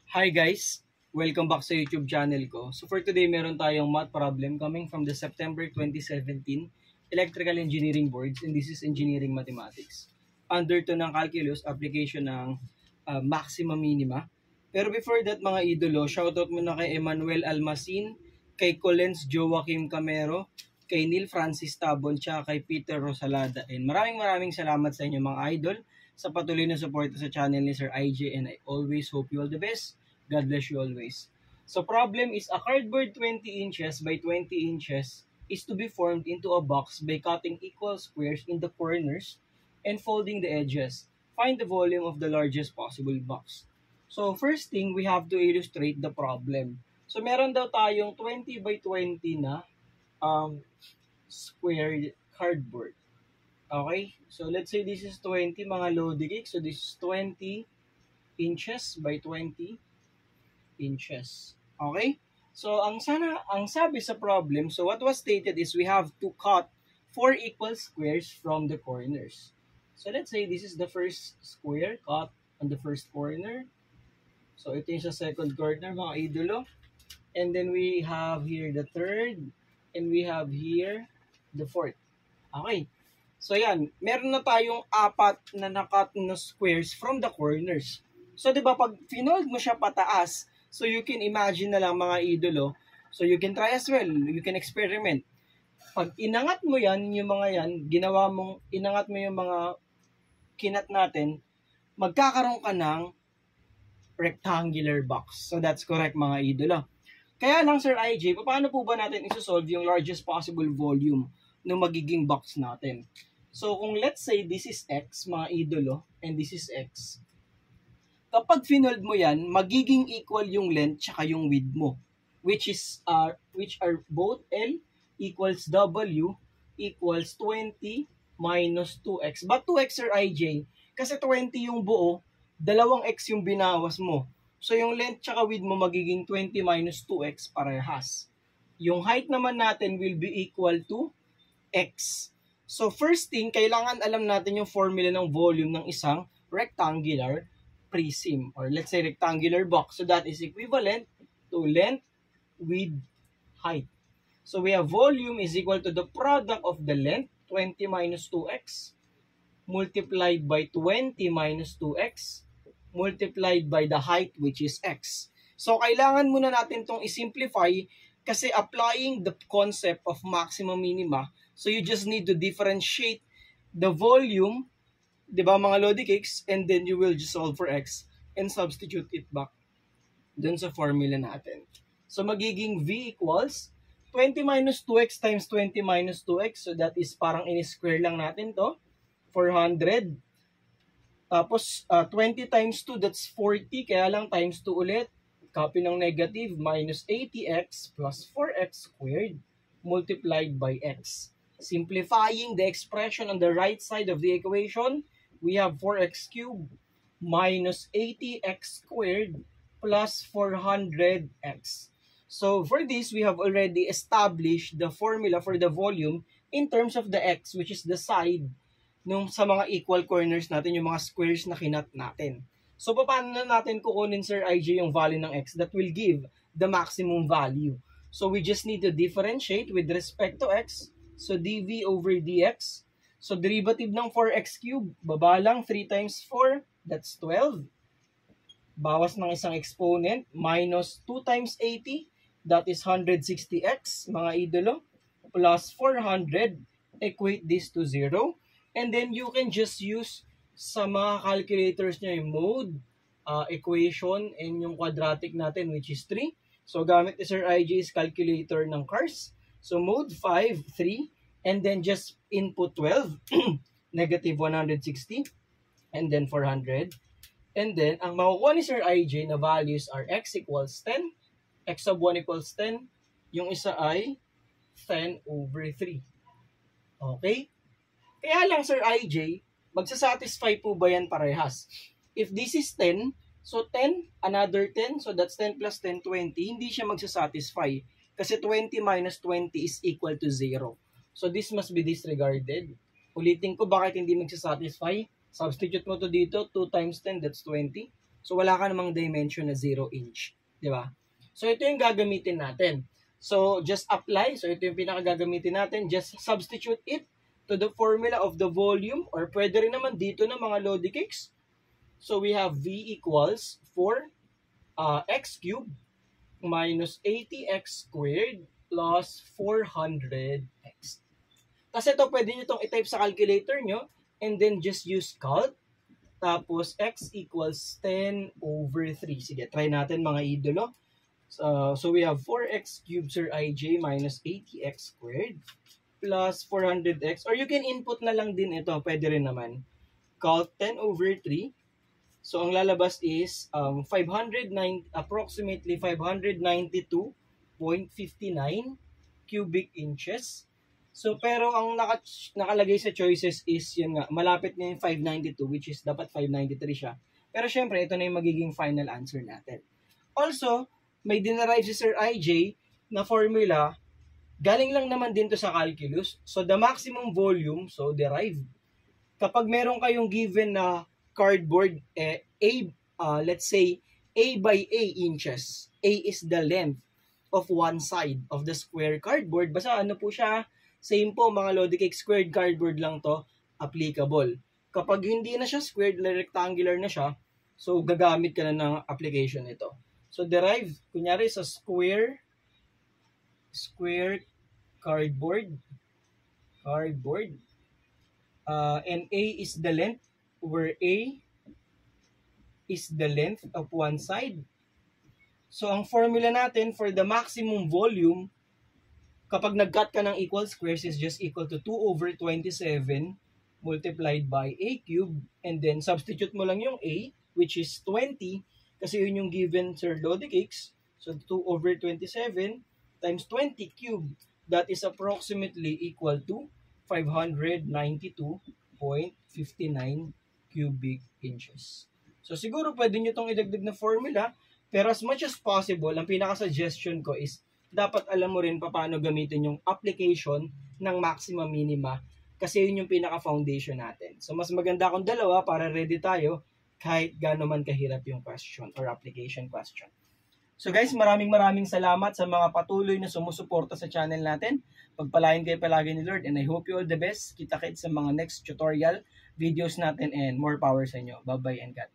Hi guys! Welcome back sa YouTube channel ko. So for today, meron tayong math problem coming from the September 2017 Electrical Engineering Boards, and this is Engineering Mathematics. Under to ng calculus, application ng maxima minima. Pero before that mga idolo, shoutout muna kay Emmanuel Almacin, kay Colens Joaquim Camero, kay Neil Francis Tabon, tsaka kay Peter Rosalada. And maraming salamat sa inyo mga idol sa patuloy na suporta sa channel ni Sir IJ, and I always hope you all the best. God bless you always. So problem is a cardboard 20 inches by 20 inches is to be formed into a box by cutting equal squares in the corners and folding the edges. Find the volume of the largest possible box. So first thing, we have to illustrate the problem. So meron daw tayong 20 by 20 na square cardboard. Okay? So let's say this is 20 mga lodi cake. So this is 20 inches by 20 inches. Okay? So ang sabi sa problem, so what was stated is we have to cut 4 equal squares from the corners. So let's say this is the first square cut on the first corner. So ito yung sa second corner mga idolo. And then we have here the third, and we have here the fourth. Okay. So yan, meron na tayong 4 na nakat na squares from the corners. So 'di ba pag finold mo siya pataas, so you can imagine na lang mga idolo. So you can try as well, you can experiment. Pag inangat mo yan, yung mga yan, inangat mo yung mga kinat natin, magkakaroon ka ng rectangular box. So that's correct mga idolo. Kaya lang Sir IJ, paano po ba natin isosolve yung largest possible volume ng magiging box natin? So kung let's say this is X mga idolo, and this is X, kapag finold mo yan, magiging equal yung length tsaka yung width mo, which are both L equals W equals 20 minus 2X. But 2X Sir IJ, kasi 20 yung buo, 2X yung binawas mo. So yung length tsaka width mo magiging 20 minus 2X parehas. Yung height naman natin will be equal to X. So first thing, kailangan alam natin yung formula ng volume ng isang rectangular prism, or let's say rectangular box. So that is equivalent to length, width, height. So we have volume is equal to the product of the length, 20 minus 2x, multiplied by 20 minus 2x, multiplied by the height, which is x. So kailangan muna natin itong isimplify, kasi applying the concept of maxima minima, so you just need to differentiate the volume, di ba mga lodi cakes, and then you will just solve for x and substitute it back dun sa formula natin. So magiging v equals 20 minus 2x times 20 minus 2x, so that is parang in-square lang natin to, 400. Tapos 20 times 2, that's 40, kaya lang times 2 ulit. Copy ng negative, minus 80x plus 4x squared multiplied by x. Simplifying the expression on the right side of the equation, we have 4x cubed minus 80x squared plus 400x. So for this, we have already established the formula for the volume in terms of the x, which is the side nung sa mga equal corners natin, yung mga squares na kinat natin. So, paano na natin kukunin, Sir IJ, yung value ng x that will give the maximum value? So, we just need to differentiate with respect to x. So, dv over dx. So, derivative ng 4x cubed, baba lang, 3 times 4, that's 12. Bawas ng isang exponent, minus 2 times 80, that is 160x, mga idolo, plus 400, equate this to 0. And then, you can just use sa mga calculators niya yung mode, equation, and yung quadratic natin, which is 3. So, gamit ni Sir IJ's calculator ng cars. So, mode 5, 3, and then just input 12, negative 160, and then 400. And then, ang makukuha ni Sir IJ na values are x equals 10, x sub 1 equals 10, yung isa ay 10 over 3. Okay? Kaya lang, Sir IJ, magsasatisfy po ba yan parehas? If this is 10, so 10, another 10, so that's 10 plus 10, 20, hindi siya magsasatisfy. Kasi 20 minus 20 is equal to 0. So this must be disregarded. Ulitin ko bakit hindi magsasatisfy. Substitute mo to dito, 2 times 10, that's 20. So, wala ka namang dimension na 0 inch. Di ba? So, ito yung gagamitin natin. So, just apply. So, ito yung pinakagagamitin natin. Just substitute it to the formula of the volume, or pwede rin naman dito na mga Lodi Cakes. So, we have V equals 4 x cubed minus 80x squared plus 400x. Kasi ito, pwede nyo itong i-type sa calculator nyo and then just use calc. Tapos, x equals 10 over 3. Sige, try natin mga idolo. So we have 4x cubed, Sir IJ, minus 80x squared plus 400x. Or you can input na lang din ito. Pwede rin naman. Calc 10 over 3. So, ang lalabas is approximately 592.59 cubic inches. So, pero ang nakalagay sa choices is, yun nga, malapit na yung 592, which is dapat 593 siya. Pero syempre, ito na yung magiging final answer natin. Also, may dinerive si Sir IJ na formula, galing lang naman din to sa calculus. So, the maximum volume, so derived. Kapag meron kayong given na cardboard, let's say, A by A inches. A is the length of one side of the square cardboard. Basta ano po siya, same po mga Lodi Cake, squared cardboard lang to, applicable. Kapag hindi na siya squared, rectangular na siya, so gagamit ka na ng application nito. So derive, kunyari sa square cardboard, and A is the length, where A is the length of one side. So ang formula natin for the maximum volume, kapag nag-cut ka ng equal squares, is just equal to 2 over 27 multiplied by A cubed, and then substitute mo lang yung A, which is 20, kasi yun yung given Sir Lodi Cakes. So 2 over 27 times 20 cubed, that is approximately equal to 592.59 cubic inches. So siguro pwede nyo itong idagdag na formula, pero as much as possible, ang pinaka-suggestion ko is dapat alam mo rin paano gamitin yung application ng maxima minima, kasi yun yung pinaka-foundation natin. So mas maganda kung dalawa para ready tayo kahit gaano man kahirap yung question or application question. So guys, maraming salamat sa mga patuloy na sumusuporta sa channel natin. Pagpalain kayo palagi ni Lord, and I hope you all the best. Kita-kits sa mga next tutorial videos natin, and more power sa inyo. Bye-bye and God.